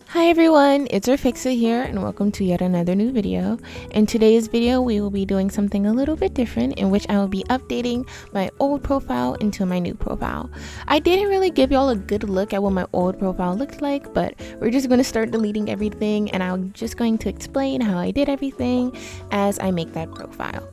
Hi everyone, it's Rafixa here and welcome to yet another new video. In today's video, we will be doing something a little bit different in which I will be updating my old profile into my new profile. I didn't really give y'all a good look at what my old profile looked like, but we're just going to start deleting everything and I'm just going to explain how I did everything as I make that profile.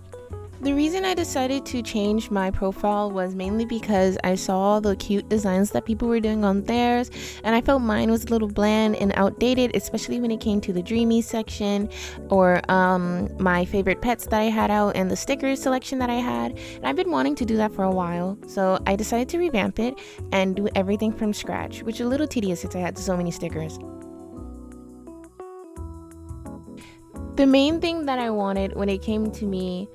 The reason I decided to change my profile was mainly because I saw the cute designs that people were doing on theirs and I felt mine was a little bland and outdated, especially when it came to the dreamy section or my favorite pets that I had out and the stickers selection that I had. And I've been wanting to do that for a while, so I decided to revamp it and do everything from scratch, which is a little tedious since I had so many stickers. The main thing that I wanted when it came to me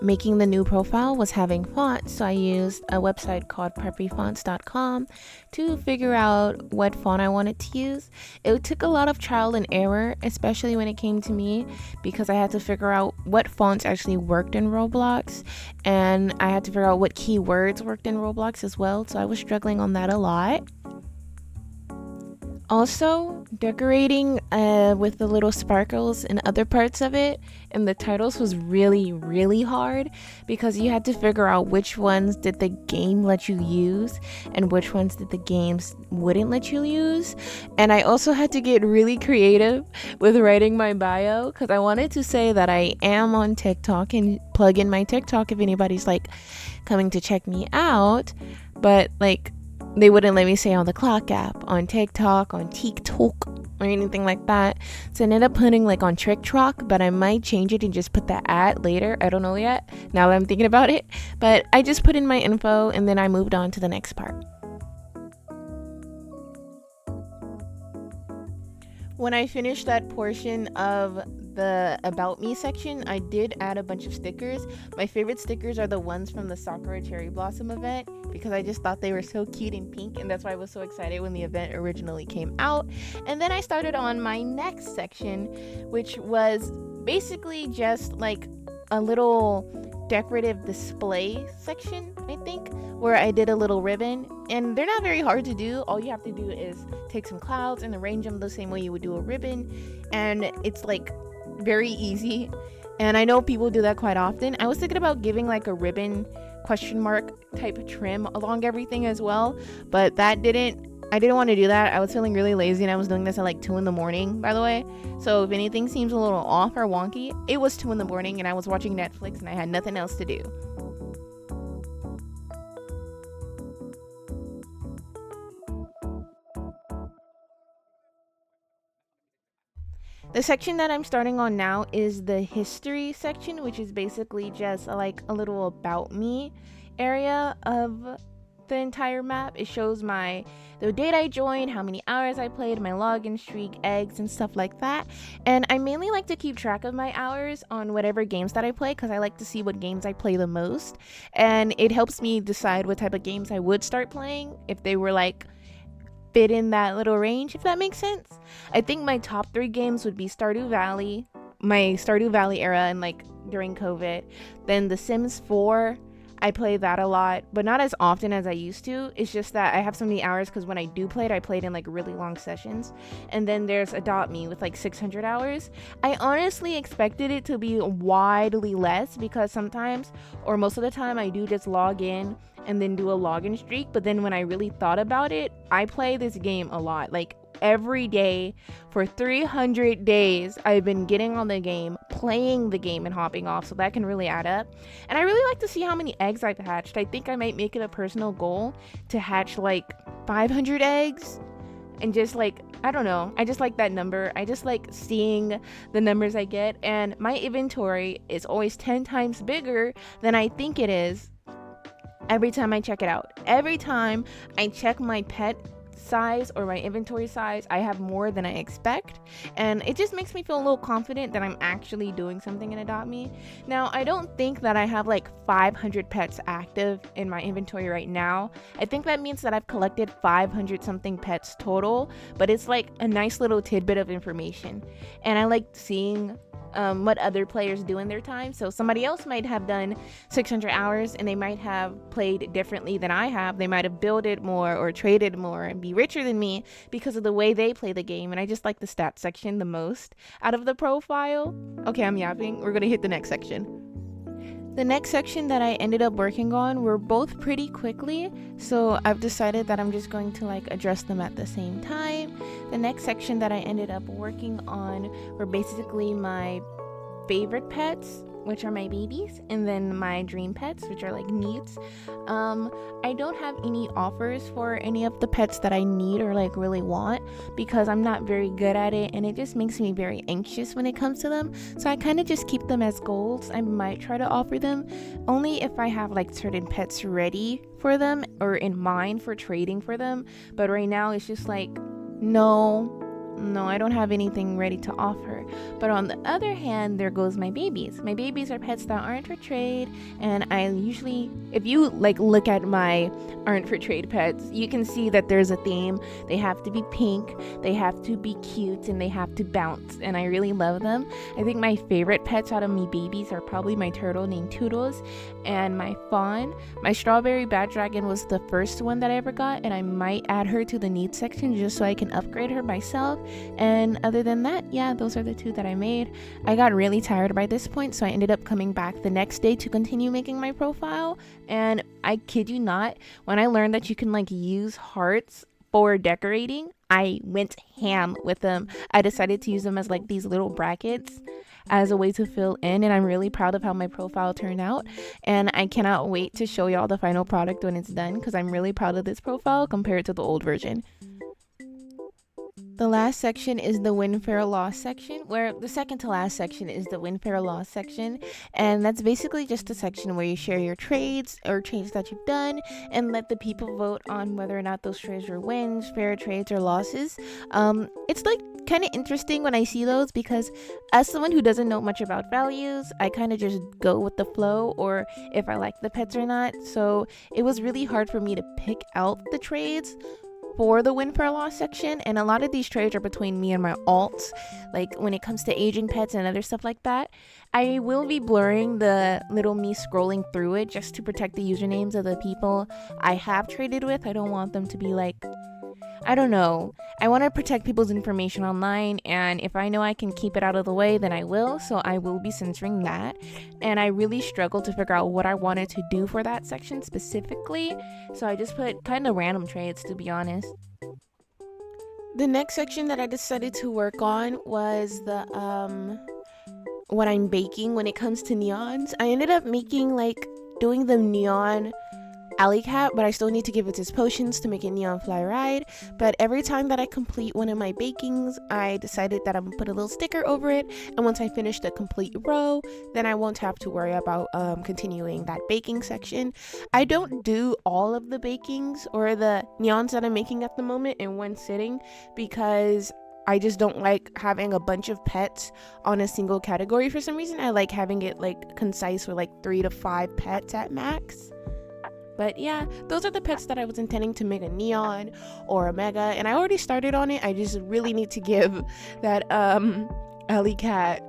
making the new profile was having fonts, so I used a website called preppyfonts.com to figure out what font I wanted to use. It took a lot of trial and error, especially when it came to me, because I had to figure out what fonts actually worked in Roblox, and I had to figure out what keywords worked in Roblox as well, so I was struggling on that a lot. Also, decorating with the little sparkles and other parts of it and the titles was really hard because you had to figure out which ones did the game let you use and which ones did the games wouldn't let you use. And I also had to get really creative with writing my bio because I wanted to say that I am on TikTok and plug in my TikTok if anybody's like coming to check me out, but like they wouldn't let me say on the Clock app, on TikTok, on TikTok, or anything like that. So I ended up putting like on TikTok, but I might change it and just put the at later. I don't know yet, now that I'm thinking about it. But I just put in my info and then I moved on to the next part. When I finished that portion of the About Me section, I did add a bunch of stickers. My favorite stickers are the ones from the Sakura Cherry Blossom event because I just thought they were so cute and pink, and that's why I was so excited when the event originally came out. And then I started on my next section, which was basically just like a little decorative display section, I think, where I did a little ribbon, and they're not very hard to do. All you have to do is take some clouds and arrange them the same way you would do a ribbon, and it's like very easy, and I know people do that quite often. I was thinking about giving like a ribbon question mark type trim along everything as well, but I didn't want to do that. I was feeling really lazy and I was doing this at like 2 in the morning, by the way. So if anything seems a little off or wonky, it was 2 in the morning and I was watching Netflix and I had nothing else to do. The section that I'm starting on now is the history section, which is basically just like a little about me area of the entire map. It shows the date I joined, how many hours I played, my login streak, eggs, and stuff like that. And I mainly like to keep track of my hours on whatever games that I play because I like to see what games I play the most. And it helps me decide what type of games I would start playing if they were like fit in that little range, if that makes sense. I think my top 3 games would be Stardew Valley, my Stardew Valley era and like during COVID. Then The Sims 4, I play that a lot, but not as often as I used to. It's just that I have so many hours because when I do play it, I played in like really long sessions. And then there's Adopt Me with like 600 hours. I honestly expected it to be widely less because sometimes, or most of the time, I do just log in and then do a login streak. But then when I really thought about it, I play this game a lot. Like every day for 300 days, I've been getting on the game, playing the game and hopping off, so that can really add up. And I really like to see how many eggs I've hatched. I think I might make it a personal goal to hatch like 500 eggs and just like, I don't know, I just like that number. I just like seeing the numbers I get, and my inventory is always 10 times bigger than I think it is every time I check it out. Every time I check my pet size or my inventory size, I have more than I expect, and it just makes me feel a little confident that I'm actually doing something in Adopt Me. Now, I don't think that I have like 500 pets active in my inventory right now. I think that means that I've collected 500 something pets total, but it's like a nice little tidbit of information, and I like seeing what other players do in their time. So somebody else might have done 600 hours and they might have played differently than I have. They might have builded more or traded more and be richer than me because of the way they play the game. And I just like the stats section the most out of the profile. Okay, I'm yapping. We're gonna hit the next section. The next section that I ended up working on were both pretty quickly, so I've decided that I'm just going to like address them at the same time. The next section that I ended up working on were basically my favorite pets, which are my babies, and then my dream pets, which are like needs. I don't have any offers for any of the pets that I need or like really want because I'm not very good at it, and it just makes me very anxious when it comes to them. So I kind of just keep them as goals. I might try to offer them only if I have like certain pets ready for them or in mind for trading for them. But right now it's just like, no, I don't have anything ready to offer. But on the other hand, there goes my babies. My babies are pets that aren't for trade, and I usually, if you like look at my aren't for trade pets, you can see that there's a theme. They have to be pink, they have to be cute, and they have to bounce, and I really love them. I think my favorite pets out of me babies are probably my turtle named Toodles and my fawn. My strawberry bat dragon was the first one that I ever got, and I might add her to the needs section just so I can upgrade her myself. And other than that, yeah, those are the two that I made. I got really tired by this point, so I ended up coming back the next day to continue making my profile. And I kid you not, when I learned that you can like use hearts for decorating, I went ham with them. I decided to use them as like these little brackets as a way to fill in, and I'm really proud of how my profile turned out, and I cannot wait to show y'all the final product when it's done because I'm really proud of this profile compared to the old version. The last section is the win, fair, loss section, where the second to last section is the win, fair, loss section, and that's basically just a section where you share your trades or trades that you've done and let the people vote on whether or not those trades were wins, fair trades, or losses. It's like kind of interesting when I see those because as someone who doesn't know much about values, I kind of just go with the flow or if I like the pets or not. So it was really hard for me to pick out the trades for the win, fair, loss section, and a lot of these trades are between me and my alts, like when it comes to aging pets and other stuff like that. I will be blurring the little me scrolling through it just to protect the usernames of the people I have traded with. I don't want them to be like, I don't know. I want to protect people's information online, and if I know I can keep it out of the way, then I will. So I will be censoring that. And I really struggled to figure out what I wanted to do for that section specifically. So I just put kind of random trades, to be honest. The next section that I decided to work on was the what I'm baking when it comes to neons. I ended up making like doing the neon alley cat, but I still need to give it its potions to make it neon fly ride. But every time that I complete one of my bakings, I decided that I'm gonna put a little sticker over it, and once I finish the complete row, then I won't have to worry about continuing that baking section. I don't do all of the bakings or the neons that I'm making at the moment in one sitting because I just don't like having a bunch of pets on a single category. For some reason, I like having it like concise with like 3 to 5 pets at max. But yeah, those are the pets that I was intending to make a neon or a mega, and I already started on it. I just really need to give that alley cat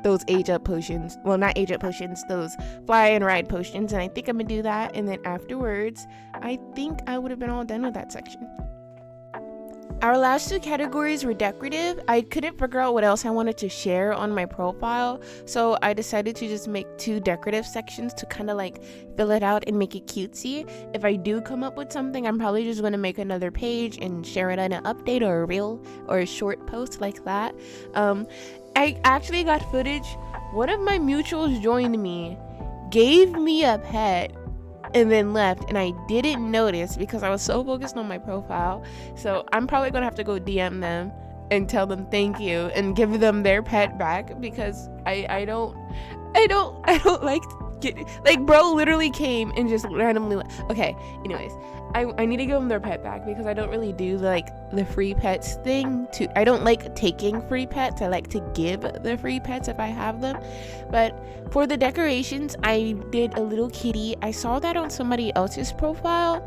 those age up potions. Well, not age up potions, those fly and ride potions, and I think I'm gonna do that, and then afterwards I think I would have been all done with that section. Our last two categories were decorative. I couldn't figure out what else I wanted to share on my profile, so I decided to just make 2 decorative sections to kind of like fill it out and make it cutesy. If I do come up with something, I'm probably just going to make another page and share it on an update or a reel or a short post like that. I actually got footage. One of my mutuals joined me, gave me a pet, and then left, and I didn't notice because I was so focused on my profile. So I'm probably gonna have to go DM them and tell them thank you and give them their pet back because I don't like like bro literally came and just randomly okay, anyways, I need to give them their pet back because I don't really do like the free pets thing. I don't like taking free pets. I like to give the free pets if I have them. But for the decorations, I did a little kitty. I saw that on somebody else's profile,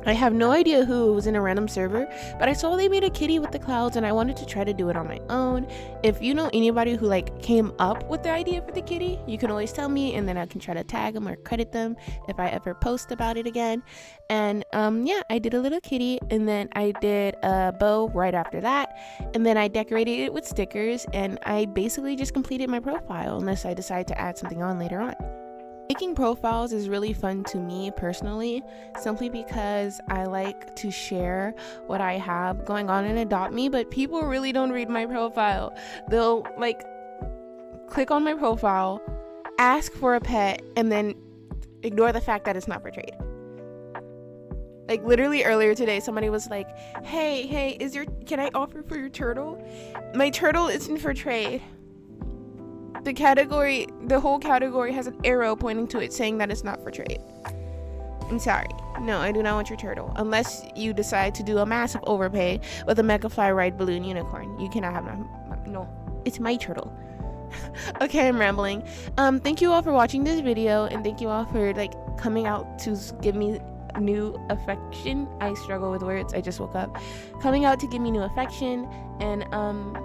I have no idea who. It was in a random server, but I saw they made a kitty with the clouds and I wanted to try to do it on my own. If you know anybody who like came up with the idea for the kitty, you can always tell me and then I can try to tag them or credit them if I ever post about it again. And yeah, I did a little kitty and then I did a bow right after that, and then I decorated it with stickers, and I basically just completed my profile unless I decide to add something on later on. Making profiles is really fun to me personally, simply because I like to share what I have going on in Adopt Me, but people really don't read my profile. They'll like click on my profile, ask for a pet, and then ignore the fact that it's not for trade. Like literally earlier today, somebody was like, hey, can I offer for your turtle? My turtle isn't for trade. The whole category has an arrow pointing to it saying that it's not for trade. I'm sorry. No, I do not want your turtle. Unless you decide to do a massive overpay with a Mega Fly Ride Balloon Unicorn. You cannot have no. It's my turtle. Okay, I'm rambling. Thank you all for watching this video, and thank you all for like coming out to give me new affection. I struggle with words. I just woke up. Coming out to give me new affection, and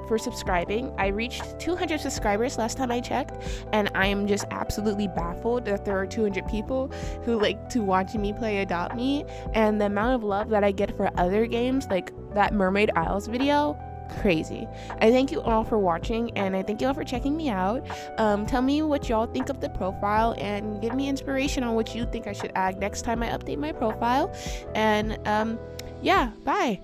for subscribing. I reached 200 subscribers last time I checked, and I am just absolutely baffled that there are 200 people who like to watch me play Adopt Me, and the amount of love that I get for other games like that Mermaid Isles video. Crazy. I thank you all for watching, and I thank you all for checking me out. Tell me what y'all think of the profile and give me inspiration on what you think I should add next time I update my profile. And yeah, bye.